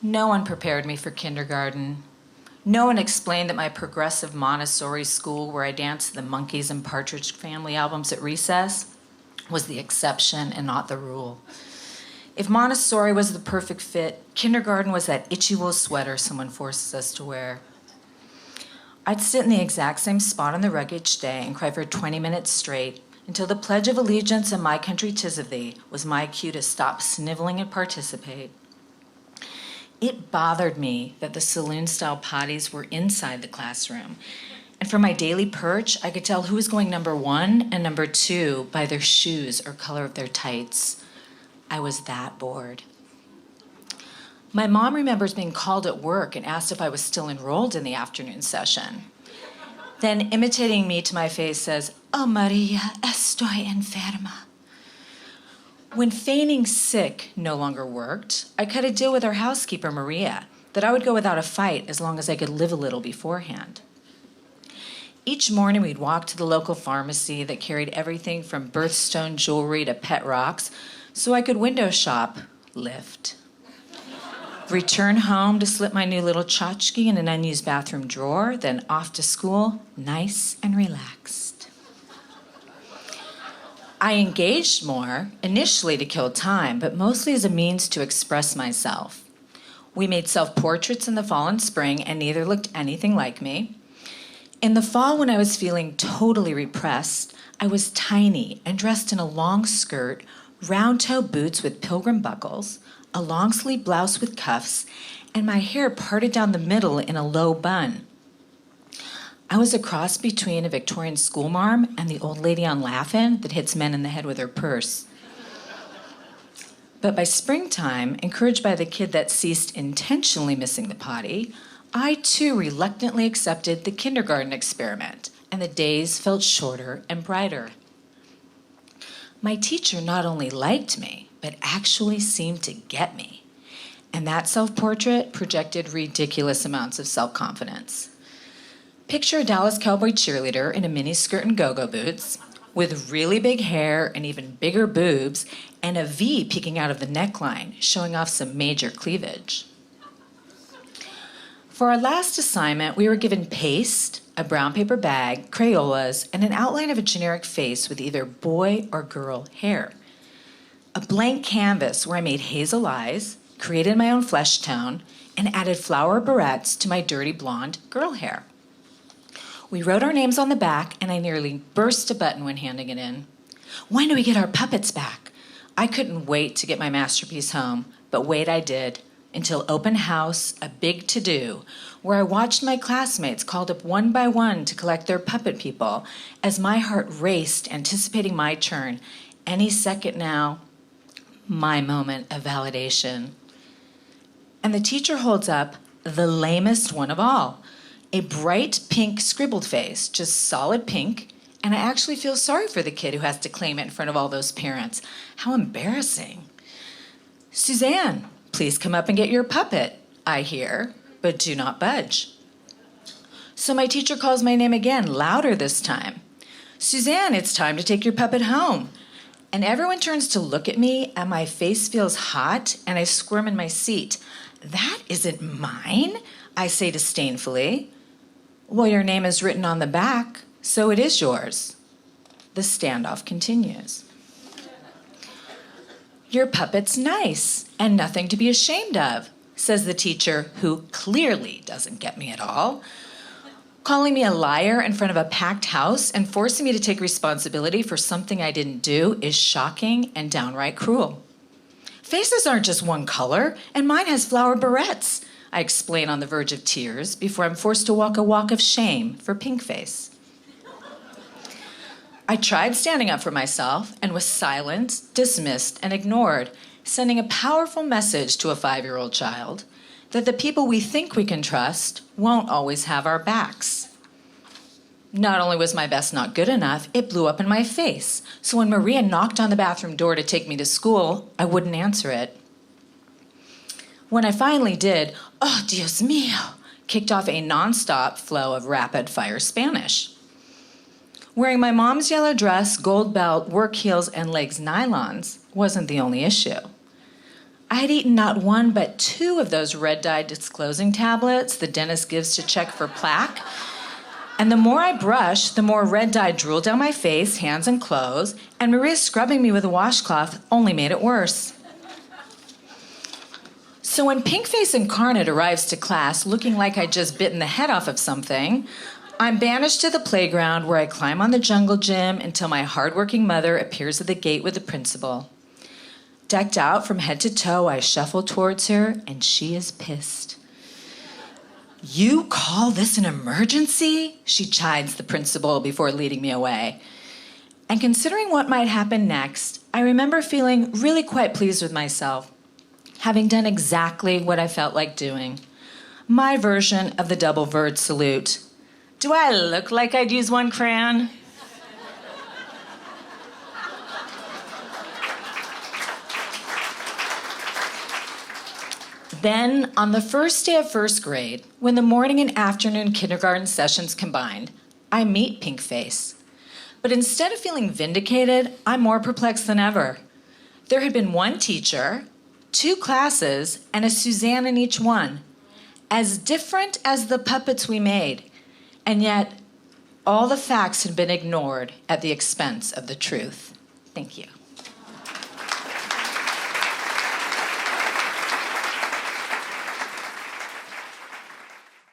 No one prepared me for kindergarten. No one explained that my progressive Montessori school, where I danced the Monkeys and Partridge Family albums at recess, was the exception and not the rule. If Montessori was the perfect fit, kindergarten was that itchy wool sweater someone forces us to wear. I'd sit in the exact same spot on the rug each day and cry for 20 minutes straight until the Pledge of Allegiance and My Country 'Tis of Thee was my cue to stop sniveling and participate. It bothered me that the saloon-style potties were inside the classroom. And from my daily perch, I could tell who was going number 1 and number 2 by their shoes or color of their tights. I was that bored. My mom remembers being called at work and asked if I was still enrolled in the afternoon session. Then, imitating me to my face, says, "Oh, Maria, estoy enferma." When feigning sick no longer worked, I cut a deal with our housekeeper, Maria, that I would go without a fight as long as I could live a little beforehand. Each morning, we'd walk to the local pharmacy that carried everything from birthstone jewelry to pet rocks, so I could window shop, lift. Return home to slip my new little tchotchke in an unused bathroom drawer, then off to school, nice and relaxed. I engaged more, initially to kill time, but mostly as a means to express myself. We made self-portraits in the fall and spring, and neither looked anything like me. In the fall, when I was feeling totally repressed, I was tiny and dressed in a long skirt, round-toe boots with pilgrim buckles, a long-sleeve blouse with cuffs, and my hair parted down the middle in a low bun. I was a cross between a Victorian schoolmarm and the old lady on Laugh-In that hits men in the head with her purse. But by springtime, encouraged by the kid that ceased intentionally missing the potty, I too reluctantly accepted the kindergarten experiment, and the days felt shorter and brighter. My teacher not only liked me, but actually seemed to get me. And that self-portrait projected ridiculous amounts of self-confidence. Picture a Dallas Cowboy cheerleader in a mini skirt and go-go boots, with really big hair and even bigger boobs, and a V peeking out of the neckline, showing off some major cleavage. For our last assignment, we were given paste, a brown paper bag, Crayolas, and an outline of a generic face with either boy or girl hair. A blank canvas where I made hazel eyes, created my own flesh tone, and added flower barrettes to my dirty blonde girl hair. We wrote our names on the back, and I nearly burst a button when handing it in. When do we get our puppets back? I couldn't wait to get my masterpiece home, but wait I did, until open house, a big to-do, where I watched my classmates called up one by one to collect their puppet people, as my heart raced, anticipating my turn. Any second now, my moment of validation. And the teacher holds up the lamest one of all, a bright pink scribbled face, just solid pink, and I actually feel sorry for the kid who has to claim it in front of all those parents. How embarrassing. "Suzanne, please come up and get your puppet," I hear, but do not budge. So my teacher calls my name again, louder this time. "Suzanne, it's time to take your puppet home." And everyone turns to look at me, and my face feels hot, and I squirm in my seat. "That isn't mine," I say disdainfully. "Well, your name is written on the back, so it is yours." The standoff continues. "Your puppet's nice, and nothing to be ashamed of," says the teacher, who clearly doesn't get me at all. Calling me a liar in front of a packed house and forcing me to take responsibility for something I didn't do is shocking and downright cruel. "Faces aren't just one color, and mine has flower barrettes," I explain on the verge of tears before I'm forced to walk a walk of shame for pink face. I tried standing up for myself and was silenced, dismissed, and ignored, sending a powerful message to a 5-year-old child that the people we think we can trust won't always have our backs. Not only was my best not good enough, it blew up in my face. So when Maria knocked on the bathroom door to take me to school, I wouldn't answer it. When I finally did, "Oh, Dios mío," kicked off a nonstop flow of rapid-fire Spanish. Wearing my mom's yellow dress, gold belt, work heels, and legs nylons wasn't the only issue. I had eaten not one but two of those red dye disclosing tablets the dentist gives to check for plaque. And the more I brushed, the more red dye drooled down my face, hands, and clothes, and Maria scrubbing me with a washcloth only made it worse. So when Pinkface Incarnate arrives to class looking like I'd just bitten the head off of something, I'm banished to the playground where I climb on the jungle gym until my hardworking mother appears at the gate with the principal. Decked out from head to toe, I shuffle towards her, and she is pissed. "You call this an emergency?" she chides the principal before leading me away. And considering what might happen next, I remember feeling really quite pleased with myself, having done exactly what I felt like doing. My version of the double vert salute. Do I look like I'd use one crayon? Then, on the first day of first grade, when the morning and afternoon kindergarten sessions combined, I meet Pinkface. But instead of feeling vindicated, I'm more perplexed than ever. There had been one teacher, 2 classes, and a Suzanne in each one, as different as the puppets we made, and yet all the facts had been ignored at the expense of the truth. Thank you.